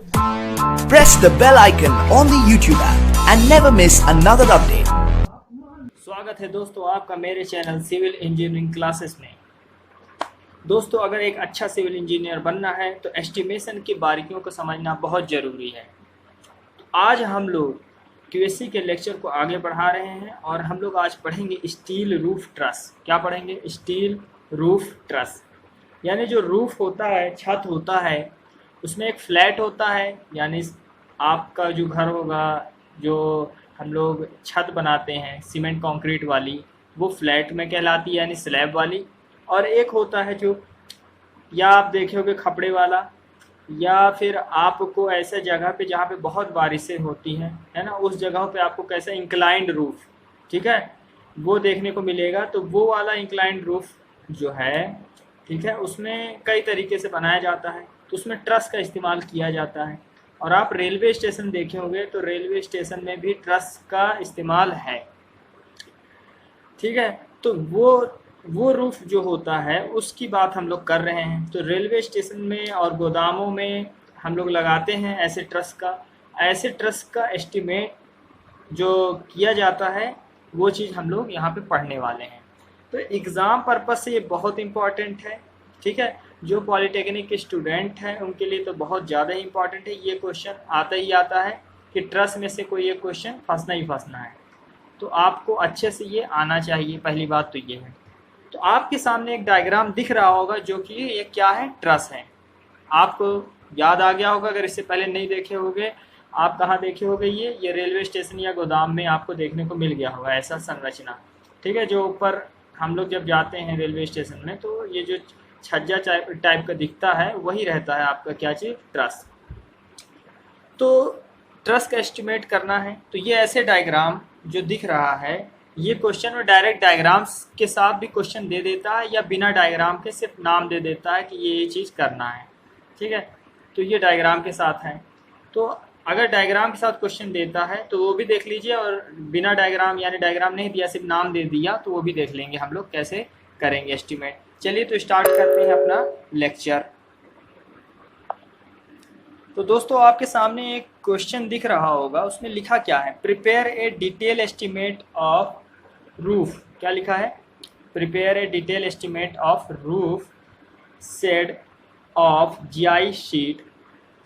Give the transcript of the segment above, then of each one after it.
Press the bell icon on the YouTube app and never miss another update. स्वागत है दोस्तों आपका मेरे चैनल सिविल इंजीनियरिंग क्लासेस में। दोस्तों अगर एक अच्छा सिविल इंजीनियर बनना है तो एस्टिमेशन की बारीकियों को समझना बहुत ज़रूरी है। आज हम लोग क्यूएससी के लेक्चर को आगे बढ़ा रहे हैं और हम लोग आज पढ़ेंगे स्टील रूफ ट्रस। क्या पढ़ेंगे? Steel roof truss. यानी जो रूफ होता है, छत होता है, उसमें एक फ्लैट होता है, यानी आपका जो घर होगा, जो हम लोग छत बनाते हैं सीमेंट कंक्रीट वाली, वो फ्लैट में कहलाती है, यानी स्लैब वाली। और एक होता है जो या आप देखे होगे खपड़े वाला, या फिर आपको ऐसे जगह पे जहाँ पे बहुत बारिशें होती हैं, है ना, उस जगहों पे आपको कैसे इंक्लाइंड रूफ, ठीक है, वो देखने को मिलेगा। तो वो वाला इंक्लाइंड रूफ जो है, ठीक है, उसमें कई तरीके से बनाया जाता है, तो उसमें ट्रस का इस्तेमाल किया जाता है। और आप रेलवे स्टेशन देखे होंगे तो रेलवे स्टेशन में भी ट्रस का इस्तेमाल है, ठीक है। तो वो रूफ जो होता है उसकी बात हम लोग कर रहे हैं। तो रेलवे स्टेशन में और गोदामों में हम लोग लगाते हैं ऐसे ट्रस का एस्टीमेट जो किया जाता है, वो चीज़ हम लोग यहाँ पे पढ़ने वाले हैं। तो एग्ज़ाम पर्पस से ये बहुत इम्पॉर्टेंट है, ठीक है। जो पॉलिटेक्निक के स्टूडेंट हैं उनके लिए तो बहुत ज़्यादा ही इम्पॉर्टेंट है। ये क्वेश्चन आता ही आता है कि ट्रस में से कोई एक क्वेश्चन फंसना ही फंसना है, तो आपको अच्छे से ये आना चाहिए। पहली बात तो ये है। तो आपके सामने एक डायग्राम दिख रहा होगा जो कि ये क्या है, ट्रस है। आपको याद आ गया होगा, अगर इससे पहले नहीं देखे होंगे, आप कहाँ देखे होंगे, ये रेलवे स्टेशन या गोदाम में आपको देखने को मिल गया होगा ऐसा संरचना, ठीक है। जो ऊपर हम लोग जब जाते हैं रेलवे स्टेशन में तो ये जो छज्जा टाइप का दिखता है वही रहता है आपका क्या चीज़, ट्रस। तो ट्रस का एस्टिमेट करना है तो ये ऐसे डायग्राम जो दिख रहा है, ये क्वेश्चन में डायरेक्ट डायग्राम्स के साथ भी क्वेश्चन दे देता है या बिना डायग्राम के सिर्फ नाम दे देता है कि ये चीज़ करना है, ठीक है। तो ये डायग्राम के साथ है। तो अगर डायग्राम के साथ क्वेश्चन देता है तो वो भी देख लीजिए, और बिना डायग्राम यानी डायग्राम नहीं दिया सिर्फ नाम दे दिया तो वो भी देख लेंगे हम लोग कैसे करेंगे एस्टिमेट। चलिए तो स्टार्ट करते हैं अपना लेक्चर। तो दोस्तों आपके सामने एक क्वेश्चन दिख रहा होगा, उसमें लिखा क्या है, prepare a detail estimate of roof. क्या लिखा है? Prepare a detail estimate of roof shed of GI sheet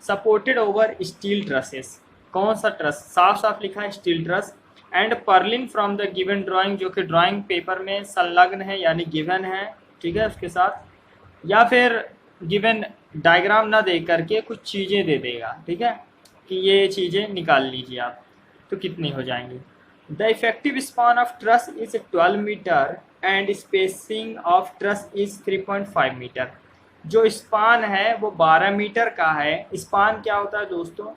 supported over steel trusses. कौन सा ट्रस? साफ साफ लिखा है steel truss. And purlin from the given drawing, जो कि ड्राइंग पेपर में संलग्न है यानी गिवन है, ठीक है, उसके साथ। या फिर गिवन डायग्राम ना दे करके कुछ चीज़ें दे देगा, ठीक है, कि ये चीज़ें निकाल लीजिए आप, तो कितनी हो जाएंगी। The effective span of truss is 12 metre and spacing of truss is 3.5 metre. जो स्पान है वो 12 मीटर का है। स्पान क्या होता है दोस्तों?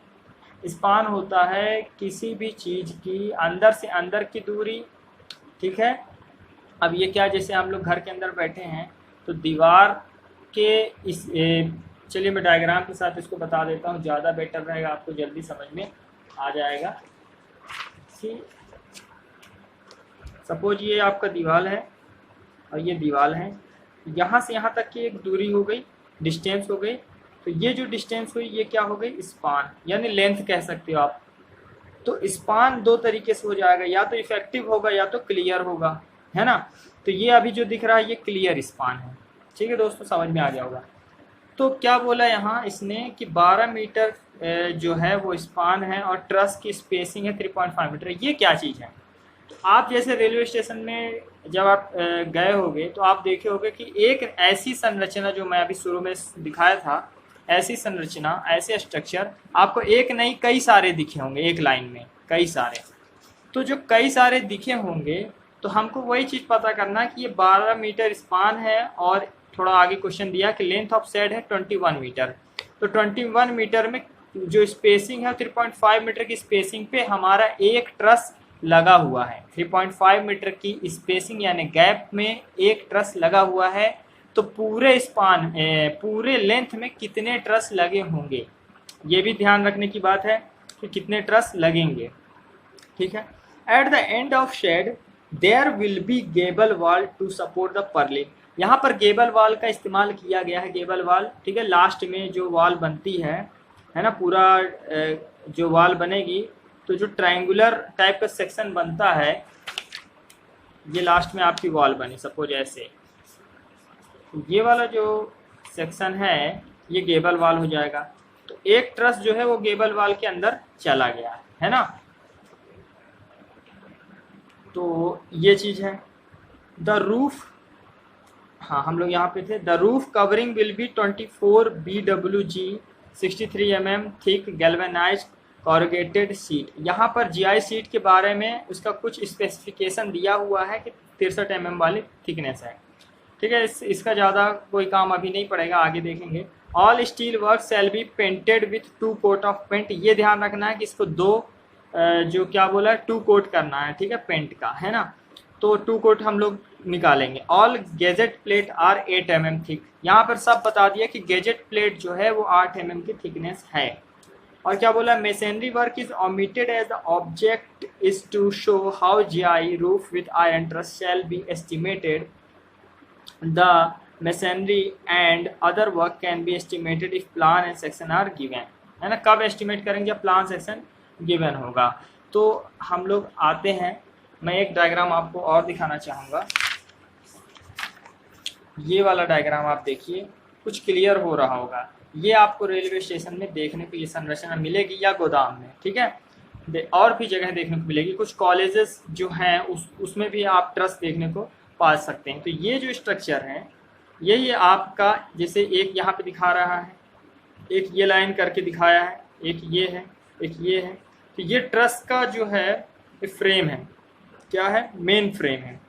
स्पान होता है किसी भी चीज़ की अंदर से अंदर की दूरी, ठीक है। अब ये क्या, जैसे हम लोग घर के अंदर बैठे हैं तो दीवार के इस चलिए मैं डायग्राम के साथ इसको बता देता हूँ, ज़्यादा बेटर रहेगा, आपको जल्दी समझ में आ जाएगा। सपोज ये आपका दीवार है और ये दीवार है, यहाँ से यहाँ तक की एक दूरी हो गई, डिस्टेंस हो गई। तो ये जो डिस्टेंस हुई ये क्या हो गई, स्पान, यानी लेंथ कह सकते हो आप। तो स्पान दो तरीके से हो जाएगा, या तो इफेक्टिव होगा या तो क्लियर होगा, है ना। तो ये अभी जो दिख रहा है ये क्लियर स्पान है, ठीक है दोस्तों, समझ में आ गया होगा। तो क्या बोला यहाँ इसने कि 12 मीटर जो है वो स्पान है और ट्रस की स्पेसिंग है 3.5 मीटर। ये क्या चीज़ है? तो आप जैसे रेलवे स्टेशन में जब आप गए होंगे तो आप देखे होंगे कि एक ऐसी संरचना जो मैं अभी शुरू में दिखाया था, ऐसी संरचना, ऐसे स्ट्रक्चर आपको एक नहीं कई सारे दिखे होंगे, एक लाइन में कई सारे। तो जो कई सारे दिखे होंगे तो हमको वही चीज़ पता करना कि ये 12 मीटर स्पान है, और थोड़ा आगे क्वेश्चन दिया कि लेंथ ऑफ शेड है 21 मीटर। तो 21 मीटर में जो स्पेसिंग है 3.5 मीटर की स्पेसिंग पे हमारा एक ट्रस लगा हुआ है। 3.5 मीटर की स्पेसिंग यानी गैप में एक ट्रस लगा हुआ है। तो पूरे स्पान पूरे लेंथ में कितने ट्रस लगे होंगे, ये भी ध्यान रखने की बात है कि कितने ट्रस लगेंगे, ठीक है। At the end of shed there will be gable wall to support the purlin. यहाँ पर गेबल वॉल का इस्तेमाल किया गया है, गेबल वॉल, ठीक है। लास्ट में जो वॉल बनती है है ना, पूरा जो वॉल बनेगी तो जो ट्रायंगुलर टाइप का सेक्शन बनता है, ये लास्ट में आपकी वॉल बनी सपोज ऐसे, ये वाला जो सेक्शन है ये गेबल वॉल हो जाएगा। तो एक ट्रस जो है वो गेबल वॉल के अंदर चला गया है ना, तो ये चीज़ है। द रूफ, हाँ हम लोग यहाँ पे थे। The roof covering will be 24 BWG 63 mm thick galvanised corrugated sheet. यहाँ पर GI शीट के बारे में उसका कुछ स्पेसिफिकेशन दिया हुआ है कि 63 mm वाली थिकनेस है, ठीक है। इसका ज़्यादा कोई काम अभी नहीं पड़ेगा, आगे देखेंगे। All steel work shall be painted with 2 coat of paint. ये ध्यान रखना है कि इसको जो क्या बोला है 2 कोट करना है, ठीक है, पेंट का, है ना। तो 2 कोट हम लोग निकालेंगे। All gusset plate are 8 mm thick. यहाँ पर सब बता दिया कि गेजेट प्लेट जो है वो 8 mm की थिकनेस है। और क्या बोला, masonry work is omitted as the object is to show how GI roof with iron truss shall be estimated. The masonry and other work can be estimated if plan and section are given, है ना। कब estimate करेंगे, जब plan section given होगा। तो हम लोग आते हैं, मैं एक डायग्राम आपको और दिखाना चाहूँगा। ये वाला डायग्राम आप देखिए, कुछ क्लियर हो रहा होगा। ये आपको रेलवे स्टेशन में देखने को ये संरचना मिलेगी या गोदाम में, ठीक है। और भी जगह देखने को मिलेगी, कुछ कॉलेजेस जो हैं उसमें भी आप ट्रस्ट देखने को पा सकते हैं। तो ये जो स्ट्रक्चर है ये आपका, जैसे एक यहाँ पे दिखा रहा है, एक ये लाइन करके दिखाया है, एक ये है, एक ये है। तो ये ट्रस्ट का जो है ये फ्रेम है, क्या है, मेन फ्रेम है।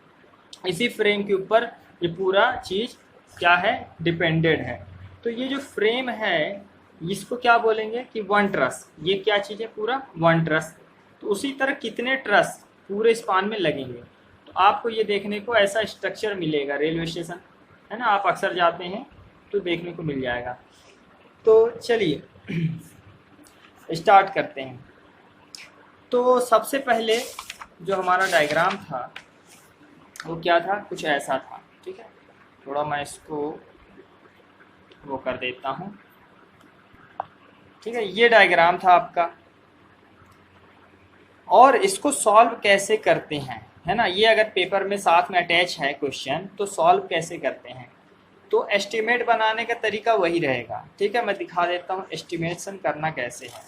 इसी फ्रेम के ऊपर ये पूरा चीज़ क्या है, डिपेंडेड है। तो ये जो फ्रेम है इसको क्या बोलेंगे कि वन ट्रस। ये क्या चीज़ है, पूरा वन ट्रस। तो उसी तरह कितने ट्रस पूरे स्पान में लगेंगे, तो आपको ये देखने को ऐसा स्ट्रक्चर मिलेगा रेलवे स्टेशन, है ना। आप अक्सर जाते हैं तो देखने को मिल जाएगा। तो चलिए स्टार्ट करते हैं। तो सबसे पहले जो हमारा डायग्राम था वो क्या था, कुछ ऐसा था, ठीक है। थोड़ा मैं इसको वो कर देता हूँ, ठीक है। ये डायग्राम था आपका, और इसको सॉल्व कैसे करते हैं, है ना। ये अगर पेपर में साथ में अटैच है क्वेश्चन, तो सॉल्व कैसे करते हैं, तो एस्टिमेट बनाने का तरीका वही रहेगा, ठीक है। मैं दिखा देता हूँ एस्टिमेशन करना कैसे है,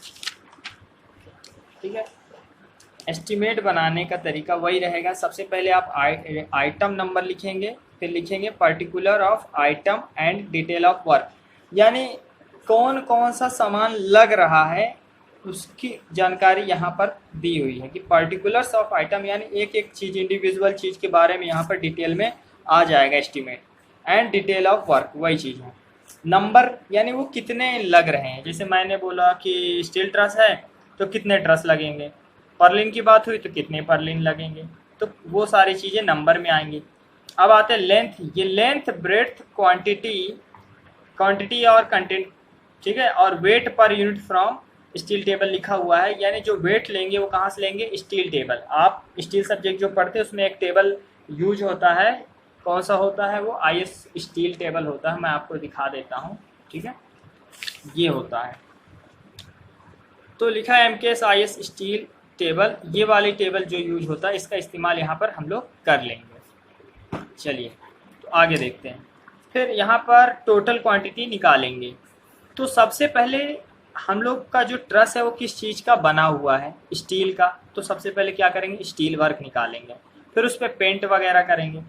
ठीक है। एस्टिमेट बनाने का तरीका वही रहेगा। सबसे पहले आप आइटम नंबर लिखेंगे, फिर लिखेंगे particular of item and detail of work, यानी कौन कौन सा सामान लग रहा है उसकी जानकारी यहाँ पर दी हुई है कि पर्टिकुलर्स ऑफ आइटम, यानी एक एक चीज़, इंडिविजुअल चीज़ के बारे में यहाँ पर डिटेल में आ जाएगा estimate. And detail of work वही चीज़ है। नंबर यानी वो कितने लग रहे हैं, जैसे मैंने बोला कि स्टील ट्रस है तो कितने ट्रस लगेंगे, पर्लिन की बात हुई तो कितने पर्लिन लगेंगे, तो वो सारी चीज़ें नंबर में आएंगी। अब आते हैं लेंथ। ये लेंथ, ब्रेड्थ, क्वांटिटी और कंटेंट, ठीक है। और wait per unit from steel table लिखा हुआ है, यानी जो वेट लेंगे वो कहाँ से लेंगे, स्टील टेबल। आप स्टील सब्जेक्ट जो पढ़ते हैं उसमें एक टेबल यूज होता है, कौन सा होता है वो, IS स्टील टेबल होता है। मैं आपको दिखा देता हूँ, ठीक है। ये होता है, तो लिखा है MKS IS स्टील टेबल। ये वाली टेबल जो यूज होता है इसका इस्तेमाल यहाँ पर हम लोग कर लेंगे। चलिए तो आगे देखते हैं। फिर यहाँ पर टोटल क्वांटिटी निकालेंगे। तो सबसे पहले हम लोग का जो ट्रस है वो किस चीज़ का बना हुआ है, स्टील का। तो सबसे पहले क्या करेंगे, स्टील वर्क निकालेंगे, फिर उस पर पेंट वगैरह करेंगे।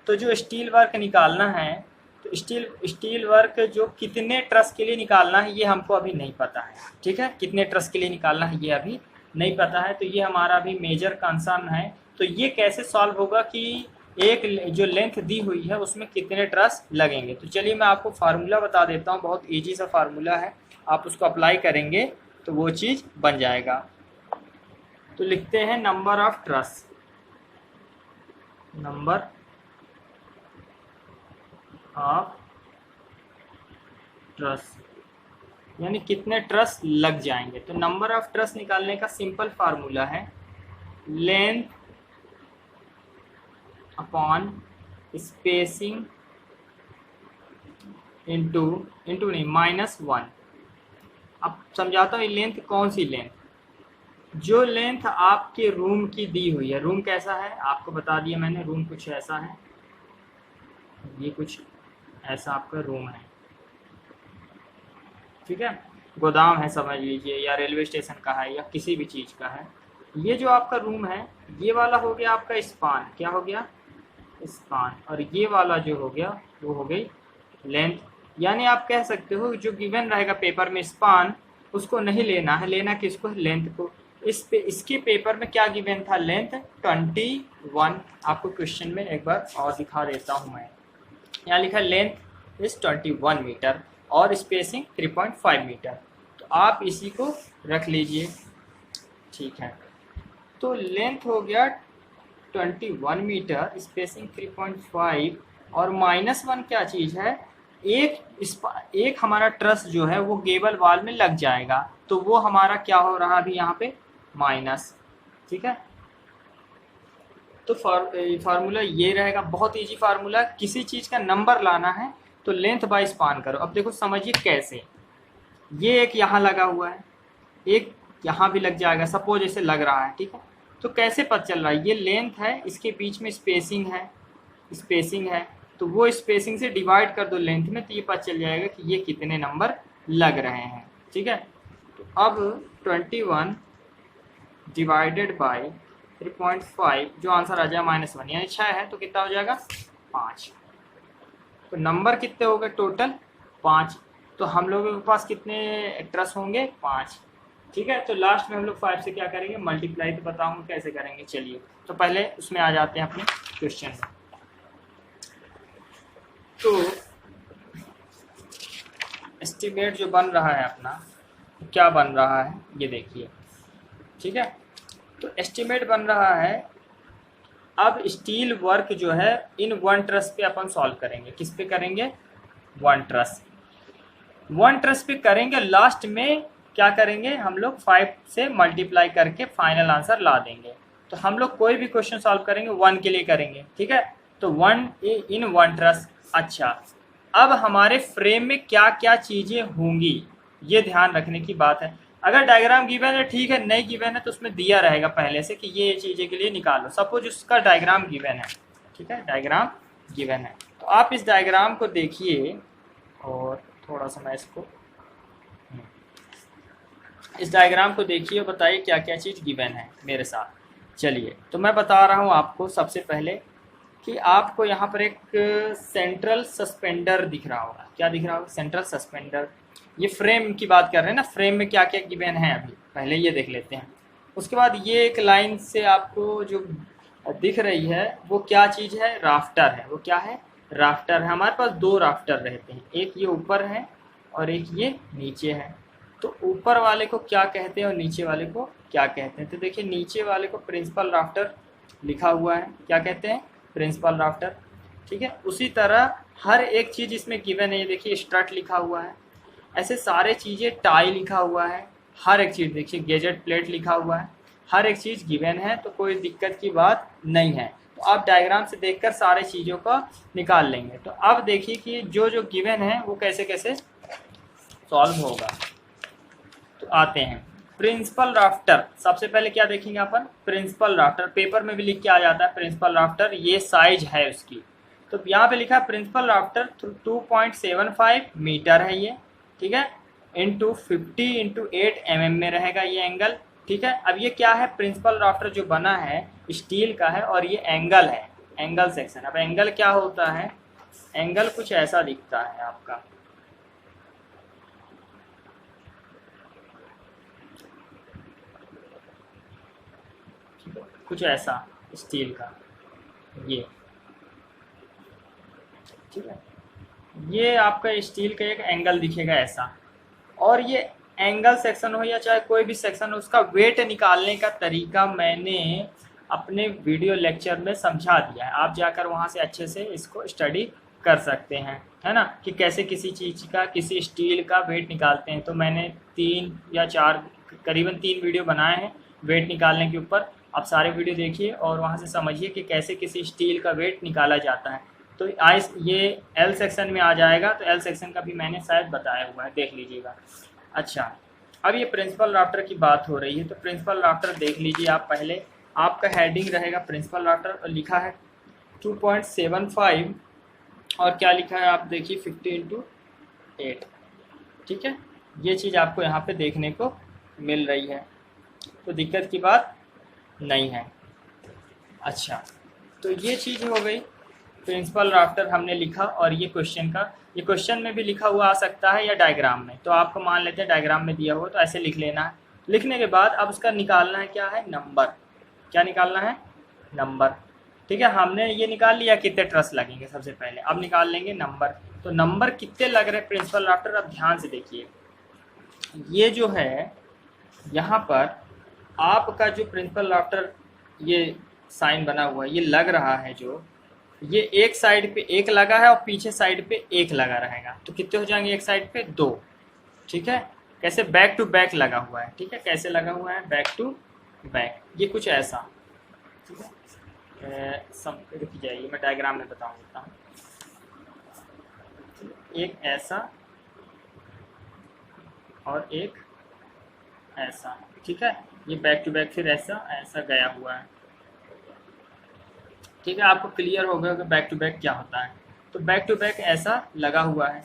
तो जो स्टील वर्क निकालना है, तो स्टील वर्क जो कितने ट्रस के लिए निकालना है ये हमको अभी नहीं पता है, ठीक है। कितने ट्रस के लिए निकालना है ये अभी नहीं पता है, तो ये हमारा अभी मेजर कंसर्न है। तो ये कैसे सॉल्व होगा कि एक जो लेंथ दी हुई है उसमें कितने ट्रस लगेंगे। तो चलिए मैं आपको फार्मूला बता देता हूँ, बहुत ईजी सा फार्मूला है, आप उसको अप्लाई करेंगे तो वो चीज़ बन जाएगा। तो लिखते हैं number of truss, number of truss यानी कितने ट्रस लग जाएंगे। तो नंबर ऑफ ट्रस निकालने का सिंपल फार्मूला है लेंथ अपॉन स्पेसिंग इंटू नहीं -1, अब समझाता हूँ ये लेंथ कौन सी लेंथ, जो लेंथ आपके रूम की दी हुई है। रूम कैसा है आपको बता दिया मैंने, रूम कुछ ऐसा है, ये कुछ ऐसा आपका रूम है, ठीक है, गोदाम है समझ लीजिए, या रेलवे स्टेशन का है, या किसी भी चीज़ का है। ये जो आपका रूम है, ये वाला हो गया आपका स्पान, क्या हो गया स्पान, और ये वाला जो हो गया वो हो गई लेंथ। यानी आप कह सकते हो जो गिवन रहेगा पेपर में स्पान, उसको नहीं लेना है, लेना किसको, लेंथ को। इसके पेपर में क्या गिवन था, लेंथ 21। आपको क्वेश्चन में एक बार और दिखा देता हूँ मैं, यहाँ लिखा लेंथ इज 21 मीटर और स्पेसिंग 3.5 मीटर। तो आप इसी को रख लीजिए, ठीक है। तो लेंथ हो गया 21 मीटर, स्पेसिंग 3.5, और -1 क्या चीज़ है, एक हमारा ट्रस जो है वो गेबल वाल में लग जाएगा, तो वो हमारा क्या हो रहा अभी यहाँ पे माइनस, ठीक है। तो फार्मूला ये रहेगा, बहुत इजी फार्मूला। किसी चीज़ का नंबर लाना है तो लेंथ बाय स्पान करो। अब देखो समझिए कैसे, ये एक यहाँ लगा हुआ है, एक यहाँ भी लग जाएगा, सपोज ऐसे लग रहा है, ठीक है। तो कैसे पता चल रहा है, ये लेंथ है, इसके बीच में स्पेसिंग है, तो वो स्पेसिंग से डिवाइड कर दो लेंथ में, तो ये पता चल जाएगा कि ये कितने नंबर लग रहे हैं, ठीक है। तो अब 21 डिवाइडेड बाय 3.5, जो आंसर आ जाए -1, यानी 6 है, तो कितना हो जाएगा 5। तो नंबर कितने हो गए टोटल 5। तो हम लोगों के पास कितने ट्रस होंगे 5, ठीक है। तो लास्ट में हम लोग 5 से क्या करेंगे, मल्टीप्लाई, तो बताऊंगा कैसे करेंगे। चलिए तो पहले उसमें आ जाते हैं अपने क्वेश्चन में। तो एस्टिमेट जो बन रहा है अपना, क्या बन रहा है ये देखिए, ठीक है। तो एस्टिमेट बन रहा है, अब स्टील वर्क जो है इन 1 ट्रस पे अपन सॉल्व करेंगे। किस पे करेंगे, 1 ट्रस पे करेंगे। लास्ट में क्या करेंगे हम लोग, 5 से मल्टीप्लाई करके फाइनल आंसर ला देंगे। तो हम लोग कोई भी क्वेश्चन सॉल्व करेंगे 1 के लिए करेंगे, ठीक है। तो 1 इन 1 ट्रस। अच्छा, अब हमारे फ्रेम में क्या क्या चीज़ें होंगी ये ध्यान रखने की बात है। अगर डायग्राम गिवन है ठीक है, नहीं गिवन है तो उसमें दिया रहेगा पहले से कि ये चीज़ें के लिए निकालो। सपोज उसका डायग्राम गिवन है, ठीक है, डायग्राम गिवन है, तो आप इस डायग्राम को देखिए, और थोड़ा सा मैं इसको, इस डायग्राम को देखिए और बताइए क्या क्या चीज़ गिवन है मेरे साथ। चलिए तो मैं बता रहा हूँ आपको सबसे पहले कि आपको यहाँ पर एक सेंट्रल सस्पेंडर दिख रहा होगा। क्या दिख रहा होगा, सेंट्रल सस्पेंडर। ये फ्रेम की बात कर रहे हैं ना, फ्रेम में क्या क्या गिवन है अभी पहले ये देख लेते हैं। उसके बाद ये एक लाइन से आपको जो दिख रही है वो क्या चीज़ है, राफ्टर है। वो क्या है, राफ्टर है। हमारे पास 2 राफ्टर रहते हैं, एक ये ऊपर है और एक ये नीचे है। तो ऊपर वाले को क्या कहते हैं और नीचे वाले को क्या कहते हैं, तो देखिए नीचे वाले को प्रिंसिपल राफ्टर लिखा हुआ है, क्या कहते हैं, प्रिंसिपल राफ्टर, ठीक है। उसी तरह हर एक चीज़ इसमें गिवन है, ये देखिए स्ट्रट लिखा हुआ है, ऐसे सारे चीज़ें, टाई लिखा हुआ है, हर एक चीज़ देखिए, गेजेट प्लेट लिखा हुआ है, हर एक चीज़ गिवन है, तो कोई दिक्कत की बात नहीं है। तो आप डायग्राम से देखकर सारे चीज़ों का निकाल लेंगे। तो अब देखिए कि जो जो गिवन है वो कैसे कैसे सॉल्व होगा। तो आते हैं प्रिंसिपल राफ्टर। सबसे पहले क्या देखेंगे अपन, प्रिंसिपल राफ्टर। पेपर में भी लिख के आ जाता है प्रिंसिपल राफ्टर, ये साइज है उसकी। तो यहाँ पे लिखा है प्रिंसिपल राफ्टर 2.75 मीटर है ये, ठीक है, इंटू 50 इंटू 8 mm में रहेगा ये एंगल, ठीक है। अब ये क्या है, प्रिंसिपल राफ्टर जो बना है स्टील का है और ये एंगल है, एंगल सेक्शन। अब एंगल क्या होता है, एंगल कुछ ऐसा दिखता है आपका, कुछ ऐसा स्टील का, ये ठीक है, ये आपका स्टील का एक एंगल दिखेगा ऐसा। और ये एंगल सेक्शन हो या चाहे कोई भी सेक्शन हो, उसका वेट निकालने का तरीका मैंने अपने वीडियो लेक्चर में समझा दिया है। आप जाकर वहाँ से अच्छे से इसको स्टडी कर सकते हैं, है ना, कि कैसे किसी चीज़ का, किसी स्टील का वेट निकालते हैं। तो मैंने 3 या 4 करीबन 3 वीडियो बनाए हैं वेट निकालने के ऊपर। आप सारे वीडियो देखिए और वहाँ से समझिए कि कैसे किसी स्टील का वेट निकाला जाता है। तो आज ये एल सेक्शन में आ जाएगा, तो एल सेक्शन का भी मैंने शायद बताया हुआ है, देख लीजिएगा। अच्छा, अब ये प्रिंसिपल राफ्टर की बात हो रही है, तो प्रिंसिपल राफ्टर देख लीजिए आप पहले। आपका हेडिंग रहेगा प्रिंसिपल राफ्टर और लिखा है 2.75 और क्या लिखा है आप देखिए 50x8। ठीक है, ये चीज़ आपको यहाँ पे देखने को मिल रही है, तो दिक्कत की बात नहीं है। अच्छा, तो ये चीज़ हो गई, प्रिंसिपल राफ्टर हमने लिखा। और ये क्वेश्चन में भी लिखा हुआ आ सकता है या डायग्राम में, तो आपको मान लेते हैं डायग्राम में दिया हुआ तो ऐसे लिख लेना है। लिखने के बाद अब उसका निकालना है क्या है, नंबर। क्या निकालना है, नंबर। ठीक है, हमने ये निकाल लिया कितने ट्रस लगेंगे सबसे पहले, अब निकाल लेंगे नंबर। तो नंबर कितने लग रहे हैं प्रिंसिपल राफ्टर, अब ध्यान से देखिए। ये जो है यहाँ पर आपका जो प्रिंसिपल राफ्टर ये साइन बना हुआ है, ये लग रहा है जो, ये एक साइड पे एक लगा है और पीछे साइड पे एक लगा रहेगा, तो कितने हो जाएंगे, एक साइड पे 2। ठीक है, कैसे, बैक टू बैक लगा हुआ है। ठीक है, कैसे लगा हुआ है, बैक टू बैक, ये कुछ ऐसा। ठीक है, सब रुक जाइए, मैं डायग्राम में बता देता हूँ। एक ऐसा और एक ऐसा। ठीक है, ये बैक टू बैक फिर ऐसा ऐसा गया हुआ है। ठीक है, आपको क्लियर हो गया कि बैक टू बैक क्या होता है। तो बैक टू बैक ऐसा लगा हुआ है,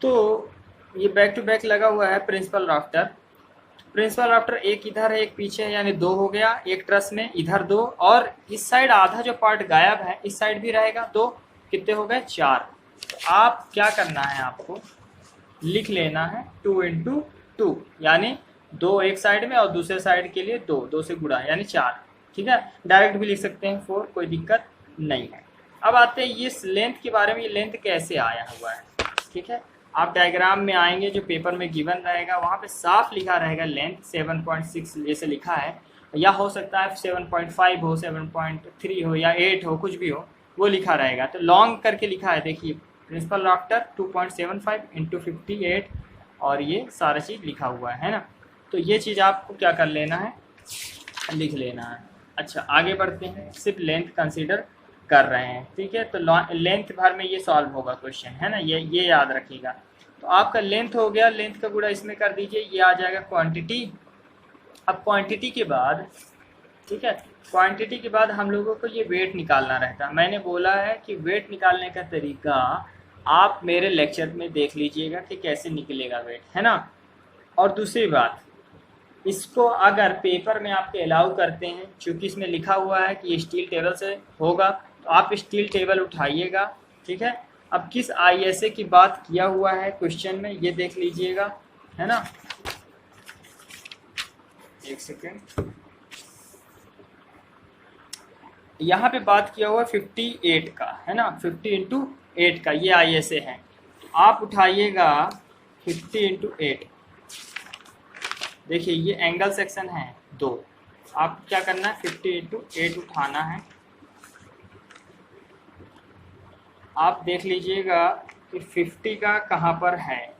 तो ये बैक टू बैक लगा हुआ है प्रिंसिपल राफ्टर। प्रिंसिपल राफ्टर एक इधर है एक पीछे है, यानी 2 हो गया एक ट्रस में, इधर 2 और इस साइड आधा जो पार्ट गायब है इस साइड भी रहेगा 2, कितने हो गए 4। तो आप क्या करना है, आपको लिख लेना है 2 × 2, यानी 2 एक साइड में और दूसरे साइड के लिए 2 से गुणा यानी 4। ठीक है, डायरेक्ट भी लिख सकते हैं 4, कोई दिक्कत नहीं है। अब आते हैं इस लेंथ के बारे में, ये लेंथ कैसे आया हुआ है। ठीक है, आप डायग्राम में आएंगे जो पेपर में गिवन रहेगा वहाँ पे साफ लिखा रहेगा लेंथ 7.6 जैसे लिखा है, या हो सकता है 7.5 हो, 7.3 हो या 8 हो, कुछ भी हो वो लिखा रहेगा। तो लॉन्ग करके लिखा है, देखिए प्रिंसिपल राफ्टर 2.75 × 58 और ये सारा चीज़ लिखा हुआ है ना। तो ये चीज़ आपको क्या कर लेना है, लिख लेना है। अच्छा, आगे बढ़ते हैं, सिर्फ लेंथ कंसीडर कर रहे हैं। ठीक है, तो लेंथ भर में ये सॉल्व होगा क्वेश्चन, है ना, ये याद रखिएगा। तो आपका लेंथ हो गया, लेंथ का गुणा इसमें कर दीजिए, ये आ जाएगा क्वांटिटी। अब क्वांटिटी के बाद, ठीक है, क्वांटिटी के बाद हम लोगों को ये वेट निकालना रहता है। मैंने बोला है कि वेट निकालने का तरीका आप मेरे लेक्चर में देख लीजिएगा कि कैसे निकलेगा वेट, है ना। और दूसरी बात, इसको अगर पेपर में आपके अलाउ करते हैं, क्योंकि इसमें लिखा हुआ है कि स्टील टेबल से होगा, तो आप स्टील टेबल उठाइएगा। ठीक है, अब किस ISA की बात किया हुआ है क्वेश्चन में ये देख लीजिएगा, है ना। एक सेकेंड, यहाँ पे बात किया हुआ 58 का, है ना, 50 × 8 का ये ISA है। तो आप उठाइएगा 50 × 8। देखिए ये एंगल सेक्शन है 2, आप क्या करना है 50 × 8 उठाना है। आप देख लीजिएगा कि 50 का कहाँ पर है,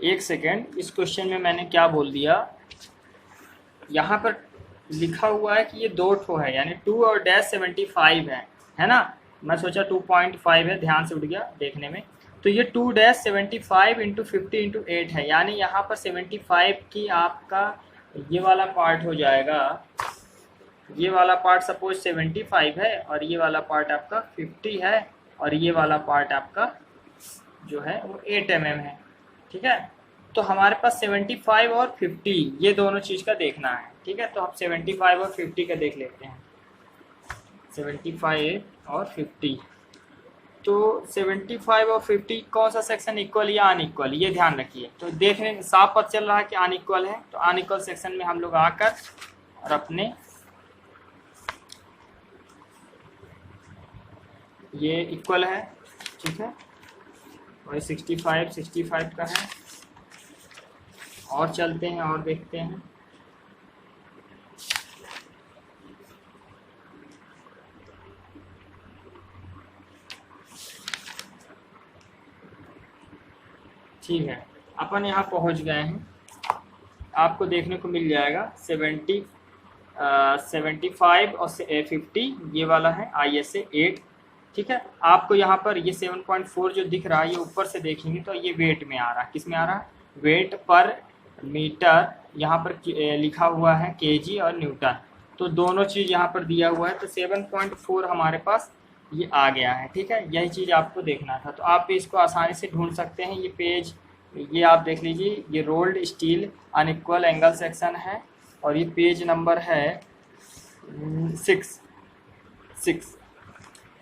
एक सेकेंड, इस क्वेश्चन में मैंने क्या बोल दिया, यहाँ पर लिखा हुआ है कि ये 2 ठो है, यानी 2 और डैश 75 है ना। मैं सोचा 2.5 है, ध्यान से उठ गया देखने में। तो ये 2 डैश 75 × 50 × 8 है, यानी यहाँ पर 75 की आपका ये वाला पार्ट हो जाएगा। ये वाला पार्ट सपोज 75 है और ये वाला पार्ट आपका 50 है और ये वाला पार्ट आपका जो है वो 8 mm है। ठीक है, तो हमारे पास 75 और 50 ये दोनों चीज़ का देखना है। ठीक है, तो आप 75 और 50 का देख लेते हैं, 75 और 50। तो 75 और 50 कौन सा सेक्शन इक्वल या अनइक्वल, ये ध्यान रखिए। तो देखने साफ पता चल रहा है कि अनइक्वल है, तो अनइक्वल सेक्शन में हम लोग आकर और अपने ये इक्वल है। ठीक है, और 65 का है। और चलते हैं और देखते हैं, ठीक है, अपन यहाँ पहुँच गए हैं। आपको देखने को मिल जाएगा 75 और 50 ये वाला है ISA 8। ठीक है, आपको यहाँ पर ये 7.4 जो दिख रहा है, ये ऊपर से देखेंगे तो ये वेट में आ रहा है। किस में आ रहा है? वेट पर मीटर। यहाँ पर लिखा हुआ है केजी और न्यूटन, तो दोनों चीज़ यहाँ पर दिया हुआ है। तो 7.4 हमारे पास ये आ गया है। ठीक है, यही चीज़ आपको देखना था, तो आप इसको आसानी से ढूंढ सकते हैं। ये पेज, ये आप देख लीजिए, ये rolled steel unequal angle section है और ये पेज नंबर है 6।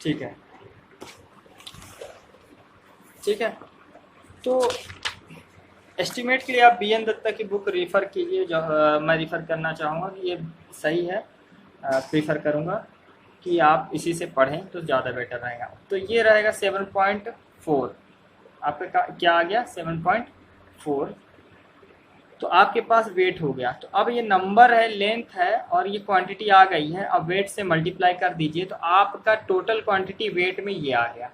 ठीक है, ठीक है। तो एस्टीमेट के लिए आप BN दत्ता की बुक रेफ़र कीजिए, जो मैं रेफ़र करना चाहूँगा कि ये सही है। प्रीफर करूँगा कि आप इसी से पढ़ें तो ज़्यादा बेटर रहेगा। तो ये रहेगा 7.4, आपका क्या आ गया? 7.4। तो आपके पास वेट हो गया। तो अब ये नंबर है, लेंथ है और ये क्वांटिटी आ गई है। अब वेट से मल्टीप्लाई कर दीजिए तो आपका टोटल क्वांटिटी वेट में ये आ गया।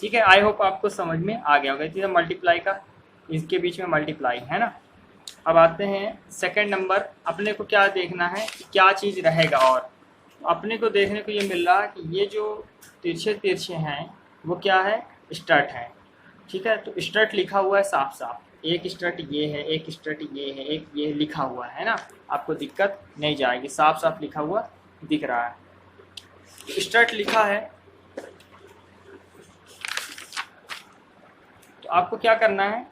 ठीक है, आई होप आपको समझ में आ गया होगा। इसे मल्टीप्लाई का, इसके बीच में मल्टीप्लाई है ना। अब आते हैं सेकंड नंबर। अपने को क्या देखना है कि क्या चीज़ रहेगा, और अपने को देखने को ये मिल रहा है कि ये जो तिरछे हैं वो क्या है? स्ट्रट है। ठीक है, तो स्ट्रट लिखा हुआ है साफ साफ। एक स्ट्रट ये है, एक स्ट्रट ये है, एक ये लिखा हुआ है ना, आपको दिक्कत नहीं जाएगी, साफ साफ लिखा हुआ दिख रहा है। तो स्ट्रट लिखा है, तो आपको क्या करना है?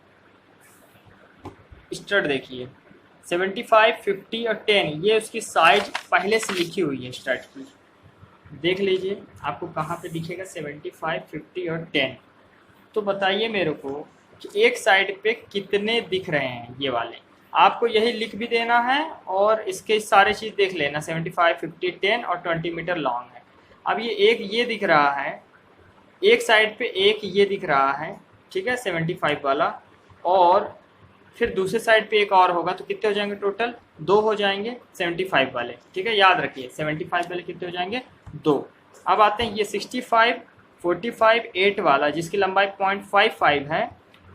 स्ट्रट देखिए 75, 50 और 10, ये उसकी साइज पहले से लिखी हुई है स्ट्रट की। देख लीजिए आपको कहाँ पे दिखेगा 75, 50 और 10। तो बताइए मेरे को कि एक साइड पे कितने दिख रहे हैं ये वाले। आपको यही लिख भी देना है और इसके सारे चीज़ देख लेना। 75, 50, 10 और 20 मीटर लॉन्ग है। अब ये एक ये दिख रहा है, एक साइड पे एक ये दिख रहा है, ठीक है, 75 वाला, और फिर दूसरे साइड पे एक और होगा। तो कितने हो जाएंगे टोटल? 2 हो जाएंगे 75 वाले। ठीक है, याद रखिए 75 वाले कितने हो जाएंगे? 2। अब आते हैं ये 65, 45, 8 वाला जिसकी लंबाई 0.55 है,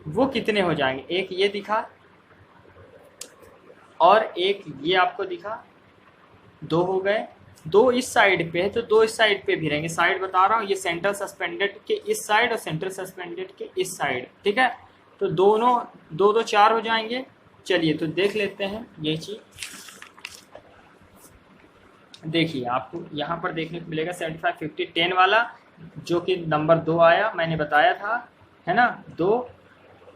वो कितने हो जाएंगे? एक ये दिखा और एक ये आपको दिखा, 2 हो गए। 2 इस साइड पे है तो 2 इस साइड पे भी रहेंगे। साइड बता रहा हूँ, ये सेंट्रल सस्पेंडेड के इस साइड और सेंट्रल सस्पेंडेड के इस साइड। ठीक है, तो दोनों 2 2 4 हो जाएंगे। चलिए तो देख लेते हैं ये चीज़। देखिए आपको यहाँ पर देखने को मिलेगा 75, 50, 10 वाला, जो कि नंबर 2 आया, मैंने बताया था, है ना, 2।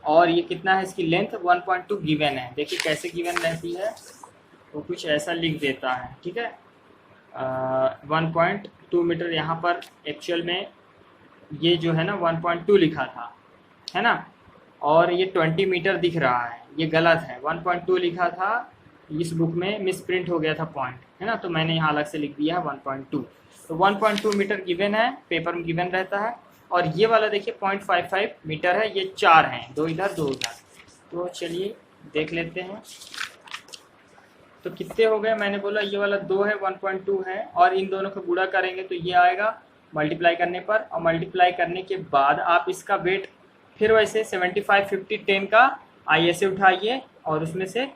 और ये कितना है? इसकी लेंथ 1.2 गिवन है। देखिए कैसे गिवन रहती है, वो कुछ ऐसा लिख देता है। ठीक है, 1.2 मीटर यहाँ पर एक्चुअल में ये जो है ना 1.2 लिखा था, है ना, और ये 20 मीटर दिख रहा है, ये गलत है। 1.2 लिखा था, इस बुक में मिस प्रिंट हो गया था पॉइंट, है ना, तो मैंने यहाँ अलग से लिख दिया है 1.2। तो 1.2 मीटर गिवन है, पेपर में गिवन रहता है। और ये वाला देखिए 0.55 मीटर है, ये 4 हैं, 2 इधर 2 उधर। तो चलिए देख लेते हैं तो कितने हो गए। मैंने बोला ये वाला 2 है, 1.2 है, और इन दोनों को गुणा करेंगे तो ये आएगा मल्टीप्लाई करने पर। और मल्टीप्लाई करने के बाद आप इसका वेट फिर वैसे 75, 50, 10 का ISA उठाइए और उसमें से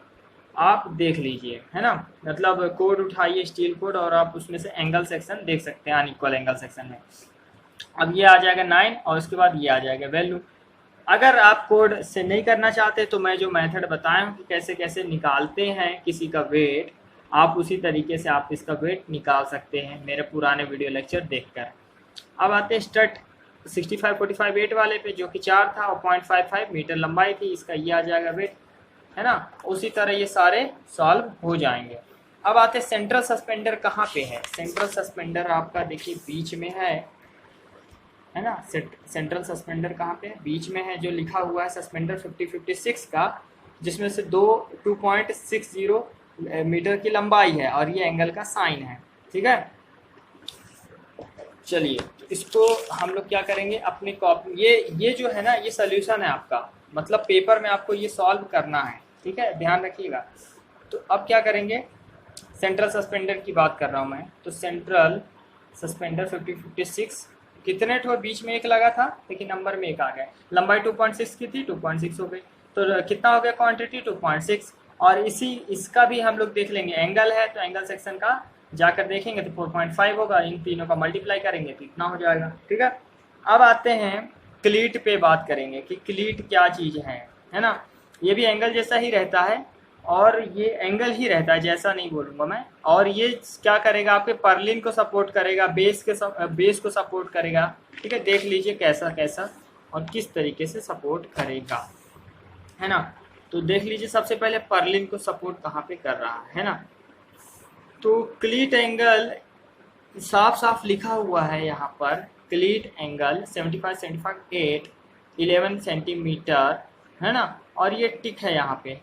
आप देख लीजिए, है ना, मतलब कोड उठाइए, स्टील कोड, और आप उसमें से एंगल सेक्शन देख सकते हैं अनइक्वल एंगल सेक्शन में। अब ये आ जाएगा 9 और उसके बाद ये आ जाएगा वैल्यू। अगर आप कोड से नहीं करना चाहते तो मैं जो मेथड बताया हूँ कि कैसे कैसे निकालते हैं किसी का वेट, आप उसी तरीके से आप इसका वेट निकाल सकते हैं मेरे पुराने वीडियो लेक्चर देखकर। अब आते हैं स्ट्रट 65, 45, 8 वाले पे, जो कि 4 था और 0.55 मीटर लंबाई थी, इसका ये आ जाएगा वेट, है ना। उसी तरह ये सारे सॉल्व हो जाएंगे। अब आते हैं सेंट्रल सस्पेंडर कहाँ पे है। सेंट्रल सस्पेंडर आपका देखिए बीच में है ना। सेंट्रल सस्पेंडर कहाँ पे? बीच में है, जो लिखा हुआ है सस्पेंडर 50-56 का, जिसमें से 2.60 मीटर की लंबाई है और ये एंगल का साइन है। ठीक है, चलिए तो इसको हम लोग क्या करेंगे, अपनी कॉपी, ये जो है ना, ये सोल्यूशन है आपका, मतलब पेपर में आपको ये सॉल्व करना है। ठीक है, ध्यान रखिएगा। तो अब क्या करेंगे, सेंट्रल सस्पेंडर की बात कर रहा हूँ मैं। तो सेंट्रल सस्पेंडर 50-56 कितने ठो बीच में एक लगा था, लेकिन नंबर में एक आ गया। लंबाई 2.6 की थी, 2.6 हो गई, तो कितना हो गया क्वांटिटी? 2.6। और इसका भी हम लोग देख लेंगे, एंगल है तो एंगल सेक्शन का जाकर देखेंगे तो 4.5 होगा, इन तीनों का मल्टीप्लाई करेंगे तो इतना हो जाएगा। ठीक है, अब आते हैं क्लीट पे, बात करेंगे कि क्लीट क्या चीज़ है ना। ये भी एंगल जैसा ही रहता है और ये एंगल ही रहता है, जैसा नहीं बोलूँगा मैं। और ये क्या करेगा, आपके पर्लिन को सपोर्ट करेगा, बेस को सपोर्ट करेगा। ठीक है, देख लीजिए कैसा कैसा और किस तरीके से सपोर्ट करेगा, है ना। तो देख लीजिए सबसे पहले पर्लिन को सपोर्ट कहाँ पे कर रहा है ना। तो क्लीट एंगल साफ साफ लिखा हुआ है यहाँ पर, क्लीट एंगल 75 11 सेंटीमीटर, है ना। और ये टिक है यहाँ पे,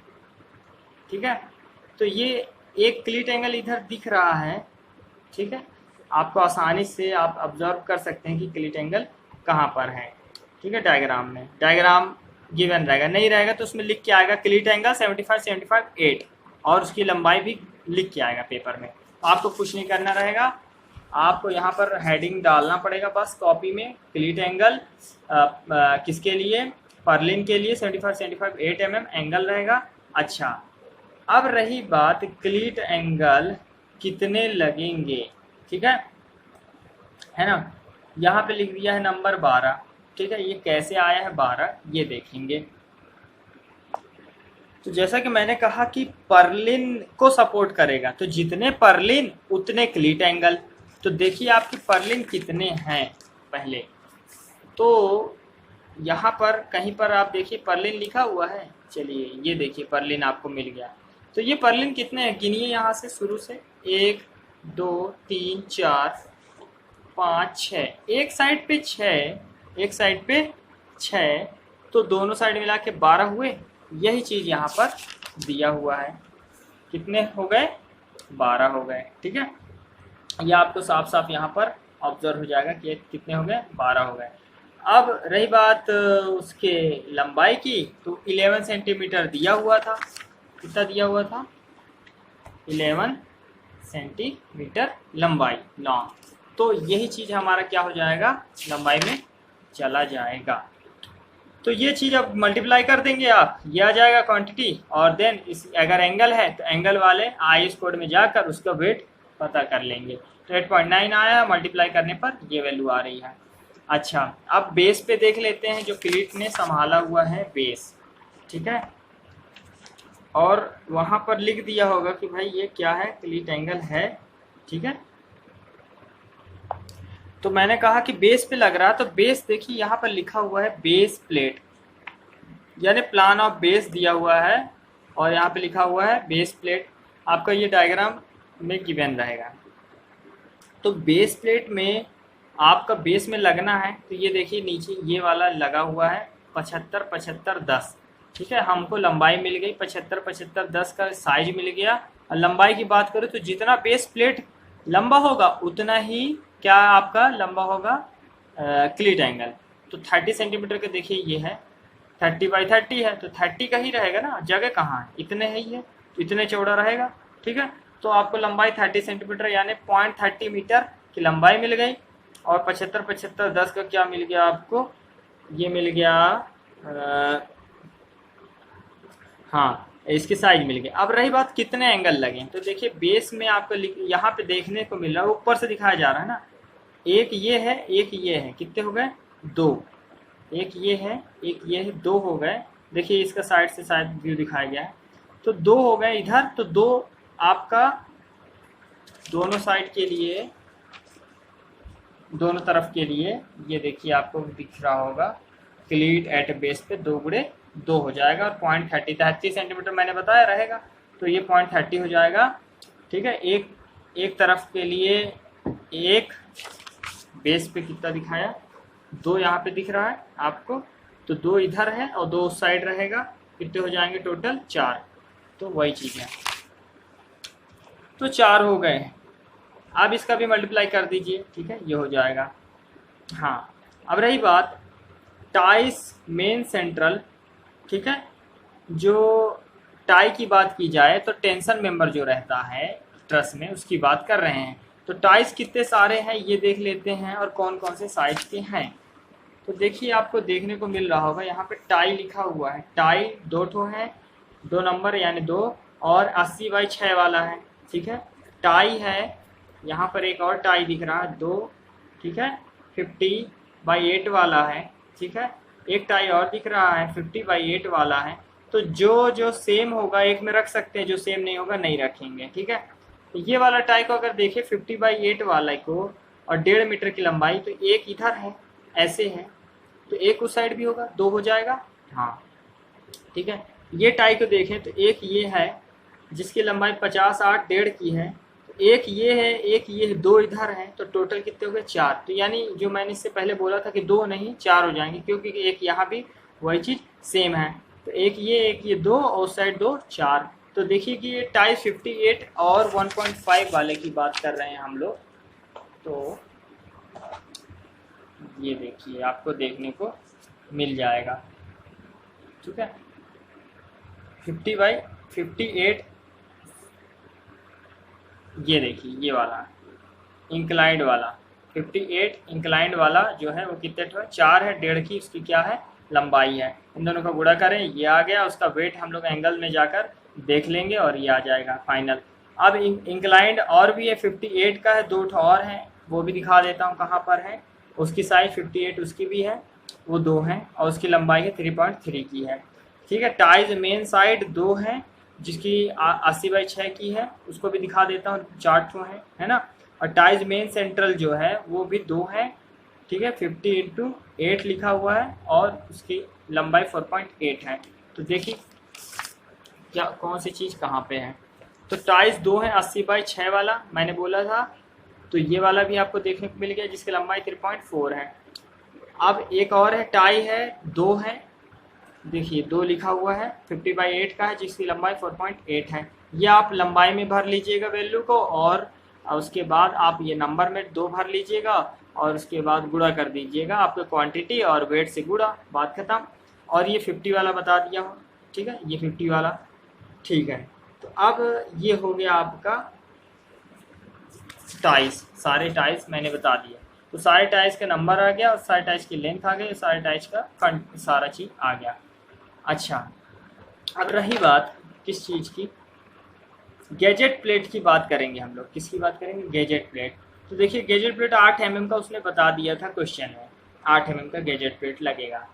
ठीक है। तो ये एक क्लीट एंगल इधर दिख रहा है, ठीक है। आपको आसानी से आप ऑब्जर्व कर सकते हैं कि क्लीट एंगल कहाँ पर है, ठीक है। डायग्राम में डायग्राम गिवन रहेगा, नहीं रहेगा तो उसमें लिख के आएगा क्लीट एंगल 75 8 और उसकी लंबाई भी लिख के आएगा पेपर में। आपको कुछ नहीं करना रहेगा, आपको यहाँ पर हेडिंग डालना पड़ेगा बस कॉपी में, क्लीट एंगल किसके लिए, पर्लिन के लिए 75 8 mm एंगल रहेगा। अच्छा, अब रही बात क्लीट एंगल कितने लगेंगे, ठीक है ना। यहाँ पे लिख दिया है नंबर 12, ठीक है। ये कैसे आया है 12 ये देखेंगे। तो जैसा कि मैंने कहा कि पर्लिन को सपोर्ट करेगा, तो जितने पर्लिन उतने क्लीट एंगल। तो देखिए आपकी पर्लिन कितने हैं पहले, तो यहाँ पर कहीं पर आप देखिए पर्लिन लिखा हुआ है। चलिए ये देखिए पर्लिन आपको मिल गया। तो ये पर्लिन कितने हैं गिनिए यहाँ से शुरू से, 1 2 3 4 5 6, एक साइड पे 6, एक साइड पे 6, तो दोनों साइड मिला के 12 हुए। यही चीज़ यहाँ पर दिया हुआ है, कितने हो गए, 12 हो गए, ठीक है। यह आपको साफ साफ यहाँ पर ऑब्जर्व हो जाएगा कि कितने हो गए, 12 हो गए। अब रही बात उसके लंबाई की, तो 11 सेंटीमीटर दिया हुआ था। कितना दिया हुआ था, 11 सेंटीमीटर लंबाई लॉन्ग। तो यही चीज़ हमारा क्या हो जाएगा, लंबाई में चला जाएगा। तो ये चीज़ अब मल्टीप्लाई कर देंगे आप, ये आ जाएगा क्वांटिटी। और देन इस अगर एंगल है तो एंगल वाले IS कोड में जाकर उसका वेट पता कर लेंगे। तो 8.9 आया, मल्टीप्लाई करने पर ये वैल्यू आ रही है। अच्छा, अब बेस पे देख लेते हैं, जो क्लीट ने संभाला हुआ है बेस, ठीक है। और वहाँ पर लिख दिया होगा कि भाई ये क्या है, क्लीट एंगल है, ठीक है। तो मैंने कहा कि बेस पे लग रहा है, तो बेस देखिए यहाँ पर लिखा हुआ है बेस प्लेट, यानी प्लान ऑफ बेस दिया हुआ है और यहाँ पे लिखा हुआ है बेस प्लेट। आपका ये डायग्राम में गिवन रहेगा। तो बेस प्लेट में आपका बेस में लगना है, तो ये देखिए नीचे ये वाला लगा हुआ है 75 75 10, ठीक है। हमको लंबाई मिल गई 75 75 10 का साइज मिल गया। और लंबाई की बात करें तो जितना बेस प्लेट लंबा होगा उतना ही क्या आपका लंबा होगा क्लीट एंगल। तो 30 सेंटीमीटर के देखिए ये है, 30/30 है, तो 30 का ही रहेगा ना, जगह कहाँ है, इतने ही है, तो इतने चौड़ा रहेगा, ठीक है। तो आपको लंबाई 30 सेंटीमीटर यानी 0.30 मीटर की लंबाई मिल गई। और 75 75 10 का क्या मिल गया आपको, ये मिल गया हाँ इसकी साइज मिल गई। अब रही बात कितने एंगल लगे, तो देखिए बेस में आपको यहाँ पे देखने को मिल रहा है, ऊपर से दिखाया जा रहा है ना, एक ये है एक ये है, कितने हो गए, 2, एक ये है एक ये है, 2 हो गए। देखिए इसका साइड से शायद व्यू दिखाया गया है, तो 2 हो गए इधर। तो 2 आपका दोनों साइड के लिए, दोनों तरफ के लिए, ये देखिए आपको दिख रहा होगा क्लीट एट बेस पे 2 गुणे 2 हो जाएगा। और 0.30 सेंटीमीटर मैंने बताया रहेगा, तो ये 0.30 हो जाएगा, ठीक है। एक तरफ के लिए, एक बेस पे कितना दिखाया, 2 यहाँ पे दिख रहा है आपको, तो 2 इधर है और 2 उस साइड रहेगा, कितने हो जाएंगे टोटल 4। तो वही चीज़ है, तो 4 हो गए हैं। अब इसका भी मल्टीप्लाई कर दीजिए, ठीक है, ये हो जाएगा। हाँ, अब रही बात टाइस मेन सेंट्रल, ठीक है। जो टाई की बात की जाए तो टेंशन मेंबर जो रहता है ट्रस में उसकी बात कर रहे हैं। तो टाइस कितने सारे हैं ये देख लेते हैं और कौन कौन से साइज के हैं। तो देखिए आपको देखने को मिल रहा होगा यहाँ पे टाई लिखा हुआ है, टाई 2 ठो है, 2 नंबर यानी 2, और 80/6 वाला है, ठीक है। टाई है यहाँ पर एक और टाई दिख रहा है 2, ठीक है, 50/8 वाला है, ठीक है। एक टाई और दिख रहा है 50/8 वाला है। तो जो जो सेम होगा एक में रख सकते हैं, जो सेम नहीं होगा नहीं रखेंगे, ठीक है। तो ये वाला टाई को अगर देखें 50/8 वाला को और 1.5 मीटर की लंबाई, तो एक इधर है ऐसे है, तो एक उस साइड भी होगा, 2 हो जाएगा, हाँ ठीक है। ये टाई को देखें तो एक ये है जिसकी लंबाई 50, 8, 1.5 की है, तो एक ये है, एक ये है, 2 इधर है, तो टोटल कितने हो गए 4। तो यानी जो मैंने इससे पहले बोला था कि 2 नहीं 4 हो जाएंगे, क्योंकि एक यहाँ भी वही चीज़ सेम है। तो एक ये 2 और उस साइड 2, 4। तो देखिए कि ये टाई 58 और 1.5 वाले की बात कर रहे हैं हम लोग। तो ये देखिए आपको देखने को मिल जाएगा, ठीक है। 50/58, ये देखिए ये वाला इंक्लाइंड वाला 58 इंक्लाइंड वाला जो है वो कितने है 4 है, 1.5 की उसकी क्या है लंबाई है। इन दोनों का गुणा करें, ये आ गया, उसका वेट हम लोग एंगल में जाकर देख लेंगे और ये आ जाएगा फाइनल। अब इंक्लाइंड और भी है 58 का है, 2 और है, वो भी दिखा देता हूँ कहाँ पर है। उसकी साइज 58 उसकी भी है, वो 2 है और उसकी लंबाई है 3.3 की है, ठीक है। टाइज मेन साइड 2 है जिसकी 80/6 की है, उसको भी दिखा देता हूँ, 4 ठो है ना। और टाइज मेन सेंट्रल जो है वो भी 2 है, ठीक है, 50/8 लिखा हुआ है और उसकी लंबाई 4.8 है। तो देखिए क्या कौन सी चीज़ कहाँ पे है। तो टाइज 2 है 80/6 वाला मैंने बोला था, तो ये वाला भी आपको देखने को मिल गया जिसकी लंबाई 3.4 है। अब एक और है टाई है 2 है, देखिए 2 लिखा हुआ है, 50/8 का है जिसकी लंबाई 4.8 है। ये आप लंबाई में भर लीजिएगा वैल्यू को और उसके बाद आप ये नंबर में 2 भर लीजिएगा और उसके बाद गुणा कर दीजिएगा, आपको क्वांटिटी और वेट से गुणा, बात खत्म। और ये 50 वाला बता दिया हूँ, ठीक है, ये 50 वाला, ठीक है। तो अब ये हो गया आपका टाइस, सारे टाइस मैंने बता दिया। तो सारे टाइस का नंबर आ गया और सारे टाइस की लेंथ आ गई, सारे टाइस का सारा चीज़ आ गया। अच्छा, अब रही बात किस चीज़ की, गैजेट प्लेट की बात करेंगे हम लोग। किसकी बात करेंगे, गैजेट प्लेट। तो देखिए गैजेट प्लेट 8 mm का उसने बता दिया था क्वेश्चन में, 8 mm का गैजेट प्लेट लगेगा।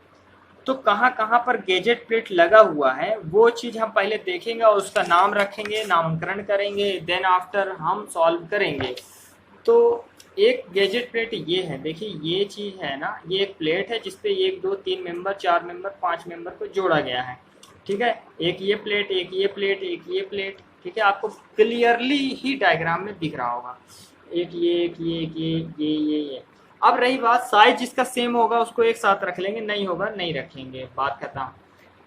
तो कहाँ कहाँ पर गैजेट प्लेट लगा हुआ है वो चीज़ हम पहले देखेंगे और उसका नाम रखेंगे, नामकरण करेंगे, देन आफ्टर हम सॉल्व करेंगे। तो एक गैजेट प्लेट ये है, देखिए ये चीज़ है ना, ये एक प्लेट है जिसपे 1, 2, 3 मेंबर, 4 मेंबर, 5 मेंबर को जोड़ा गया है, ठीक है। एक ये प्लेट, एक ये प्लेट, एक ये प्लेट, ठीक है, आपको क्लियरली ही डायग्राम में दिख रहा होगा, एक ये, एक ये, एक ये। अब रही बात साइज, जिसका सेम होगा उसको एक साथ रख लेंगे, नहीं होगा नहीं रखेंगे, बात खत्म।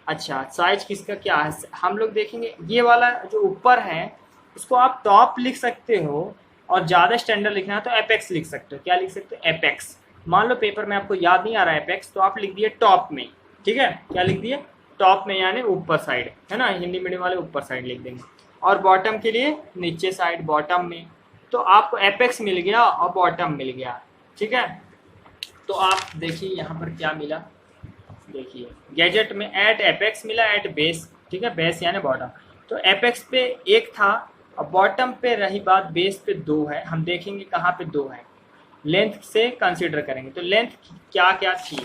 अच्छा, साइज किसका क्या है हम लोग देखेंगे। ये वाला जो ऊपर है उसको आप टॉप लिख सकते हो और ज़्यादा स्टैंडर्ड लिखना है तो एपेक्स लिख सकते हो। क्या लिख सकते हो, एपेक्स। मान लो पेपर में आपको याद नहीं आ रहा है एपेक्स, तो आप लिख दिए टॉप में, ठीक है। क्या लिख दिए, टॉप में, यानी ऊपर साइड, है ना, हिंदी मीडियम वाले ऊपर साइड लिख देंगे। और बॉटम के लिए नीचे साइड, बॉटम में। तो आपको एपेक्स मिल गया और बॉटम मिल गया, ठीक है। तो आप देखिए यहाँ पर क्या मिला, देखिए गैजेट में एट एपेक्स मिला, एट बेस, ठीक है, बेस यानी बॉटम। तो एपेक्स पे 1 था और बॉटम पे रही बात, बेस पे 2 है। हम देखेंगे कहाँ पे 2 है, लेंथ से कंसीडर करेंगे। तो लेंथ क्या क्या थी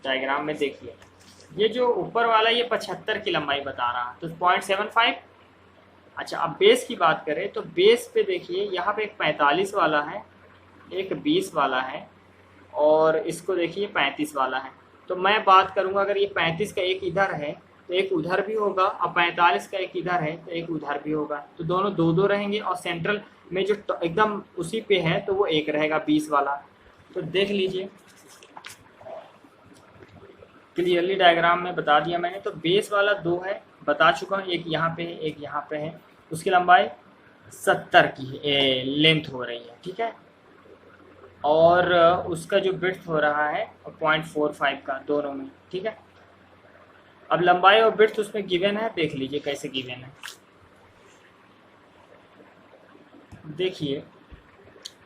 डायग्राम में देखिए, ये जो ऊपर वाला ये 75 की लंबाई बता रहा, तो 0.75। अच्छा, अब बेस की बात करें तो बेस पे देखिए यहाँ पे एक 45 वाला है, एक 20 वाला है और इसको देखिए 35 वाला है। तो मैं बात करूँगा, अगर ये 35 का एक इधर है तो एक उधर भी होगा और 45 का एक इधर है तो एक उधर भी होगा, तो दोनों 2-2 रहेंगे और सेंट्रल में जो एकदम उसी पे है तो वो एक रहेगा 20 वाला। तो देख लीजिए क्लियरली डायग्राम में बता दिया मैंने। तो बेस वाला 2 है, बता चुका हूँ, एक यहाँ पे है एक यहाँ पे है, उसकी लंबाई 70 की लेंथ हो रही है, ठीक है। और उसका जो विड्थ हो रहा है 0.45 का दोनों में, ठीक है। अब लंबाई और विड्थ उसमें गिवन है, देख लीजिए कैसे गिवन है। देखिए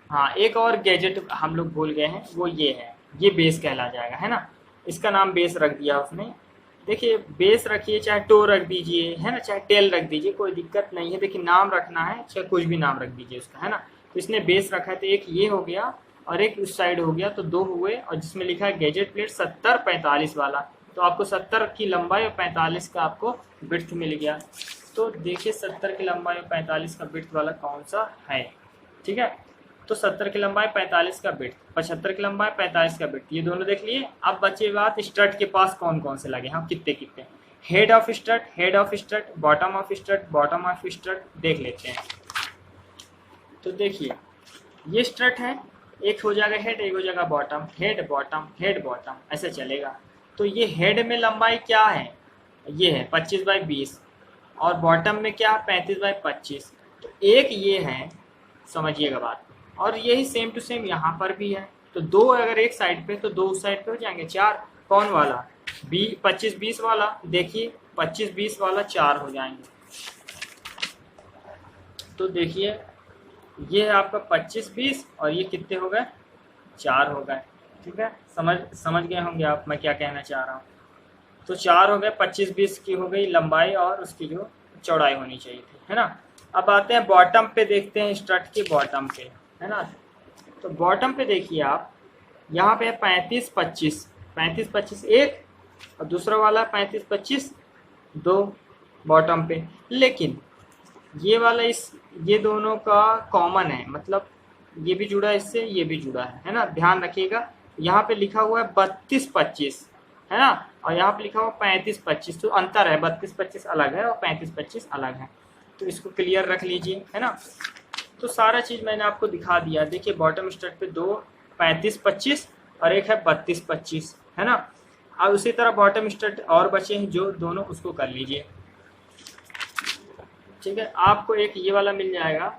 हाँ, एक और गैजेट हम लोग भूल गए हैं, वो ये है, ये बेस कहला जाएगा, है ना। इसका नाम बेस रख दिया उसने, देखिए बेस रखिए, चाहे टो रख दीजिए, है ना, चाहे टेल रख दीजिए, कोई दिक्कत नहीं है। देखिए नाम रखना है, चाहे कुछ भी नाम रख दीजिए उसका, है ना। तो इसने बेस रखा है, तो एक ये हो गया और एक उस साइड हो गया, तो 2 हुए। और जिसमें लिखा है गैजेट प्लेट 70-45 वाला, तो आपको 70 की लंबाई और 45 का आपको विड्थ मिल गया। तो देखिए 70 की लंबाई और 45 का विड्थ वाला कौन सा है, ठीक है। तो 70 की लंबाई 45 का विड्थ, 75 की लंबाई 45 का विड्थ, ये दोनों देख लिए। अब बचे बात स्ट्रट के पास कौन कौन से लगे, हाँ कितने कितने। Head of strut, head of strut, bottom of strut, bottom of strut देख लेते हैं। तो देखिए ये स्ट्रट है, एक हो जाएगा हेड, एक हो जाएगा bottom, head bottom, head bottom, ऐसे चलेगा। तो ये हेड में लंबाई क्या है, ये है 25/20, और बॉटम में क्या है 35/25। तो एक ये है, समझिएगा बात। और यही सेम टू सेम यहाँ पर भी है। तो 2 अगर एक साइड पे, तो 2 उस साइड पे हो जाएंगे 4। कौन वाला 25-20 वाला, देखिए 25-20 वाला 4 हो जाएंगे। तो देखिए ये है आपका 25-20 और ये कितने हो गए, 4 हो गए, ठीक है। समझ गए होंगे आप मैं क्या कहना चाह रहा हूँ। तो 4 हो गए, 25-20 की हो गई लंबाई और उसकी जो चौड़ाई होनी चाहिए थी, है ना। अब आते हैं बॉटम पे, देखते हैं स्ट्रट के बॉटम पे, है ना। तो बॉटम पे देखिए आप, यहाँ पे 35-25, 35-25 एक, और दूसरा वाला 35-25 2 बॉटम पे। लेकिन ये वाला ये दोनों का कॉमन है, मतलब ये भी जुड़ा है इससे, ये भी जुड़ा है ना। ध्यान रखिएगा यहाँ पे लिखा हुआ है 32-25, है ना, और यहाँ पे लिखा हुआ 35-25, तो अंतर है, 32-25 अलग है और 35-25 अलग है। तो इसको क्लियर रख लीजिए, है ना। तो सारा चीज़ मैंने आपको दिखा दिया। देखिए बॉटम स्ट्रट पे 2 35-25 और एक है 32-25, है ना। अब उसी तरह बॉटम स्ट्रट और बचे हैं जो दोनों, उसको कर लीजिए, ठीक है। आपको एक ये वाला मिल जाएगा,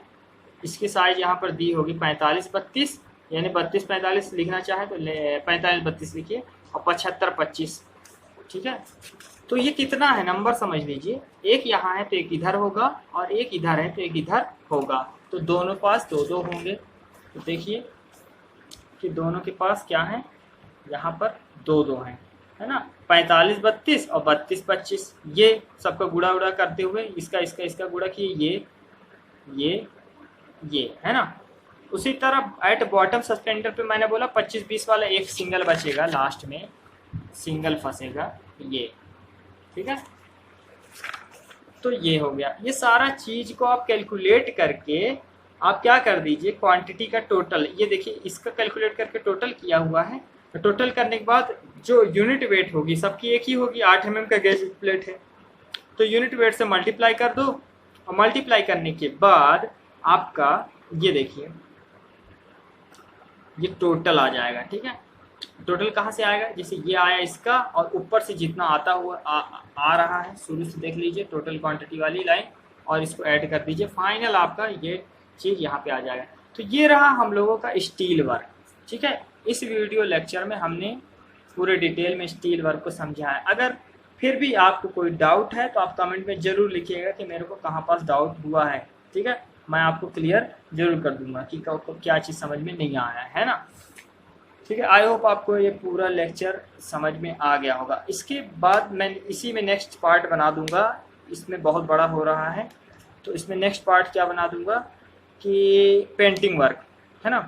इसकी साइज यहाँ पर दी होगी 45-32, यानी 32-45 लिखना चाहे तो 45-32 लिखिए, और 75-25, ठीक है। तो ये कितना है नंबर समझ लीजिए, एक यहाँ है तो एक इधर होगा, और एक इधर है तो एक इधर होगा, तो दोनों पास 2-2 होंगे। तो देखिए कि दोनों के पास क्या है, यहाँ पर 2-2 हैं, है ना। 45-32 और 32-25, ये सबका गुणा उड़ा करते हुए इसका गुणा किए, ये है ना। उसी तरह एट बॉटम सस्पेंडर पे मैंने बोला 25-20 वाला एक सिंगल बचेगा, लास्ट में सिंगल फंसेगा, ये ठीक है। तो ये हो गया। ये सारा चीज को आप कैलकुलेट करके आप क्या कर दीजिए, क्वांटिटी का टोटल, ये देखिए इसका कैलकुलेट करके टोटल किया हुआ है। तो टोटल करने के बाद जो यूनिट वेट होगी सबकी एक ही होगी, 8 mm का गैजेट प्लेट है, तो यूनिट वेट से मल्टीप्लाई कर दो, और मल्टीप्लाई करने के बाद आपका ये देखिए ये टोटल आ जाएगा, ठीक है। टोटल कहाँ से आएगा, जैसे ये आया इसका, और ऊपर से जितना आता हुआ आ रहा है, शुरू से देख लीजिए टोटल क्वांटिटी वाली लाइन, और इसको ऐड कर दीजिए, फाइनल आपका ये चीज़ यहाँ पे आ जाएगा। तो ये रहा हम लोगों का स्टील वर्क, ठीक है। इस वीडियो लेक्चर में हमने पूरे डिटेल में स्टील वर्क को समझा है। अगर फिर भी आपको कोई डाउट है तो आप कमेंट में ज़रूर लिखिएगा कि मेरे को कहाँ पास डाउट हुआ है, ठीक है। मैं आपको क्लियर जरूर कर दूंगा कि क्या चीज़ समझ में नहीं आया है ना, ठीक है। आई होप आपको ये पूरा लेक्चर समझ में आ गया होगा। इसके बाद मैं इसी में नेक्स्ट पार्ट बना दूंगा, इसमें बहुत बड़ा हो रहा है, तो इसमें नेक्स्ट पार्ट क्या बना दूंगा कि पेंटिंग वर्क, है ना,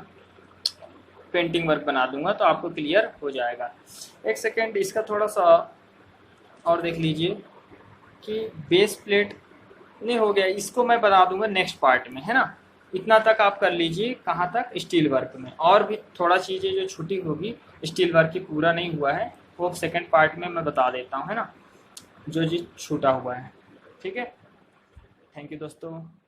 पेंटिंग वर्क बना दूंगा, तो आपको क्लियर हो जाएगा। एक सेकेंड इसका थोड़ा सा और देख लीजिए कि बेस प्लेट नहीं हो गया, इसको मैं बना दूंगा नेक्स्ट पार्ट में, है ना। इतना तक आप कर लीजिए, कहाँ तक, स्टील वर्क में। और भी थोड़ा चीज़ें जो छुट्टी होगी स्टील वर्क की पूरा नहीं हुआ है, वो सेकंड पार्ट में मैं बता देता हूँ, है ना, जो चीज़ छूटा हुआ है, ठीक है। थैंक यू दोस्तों।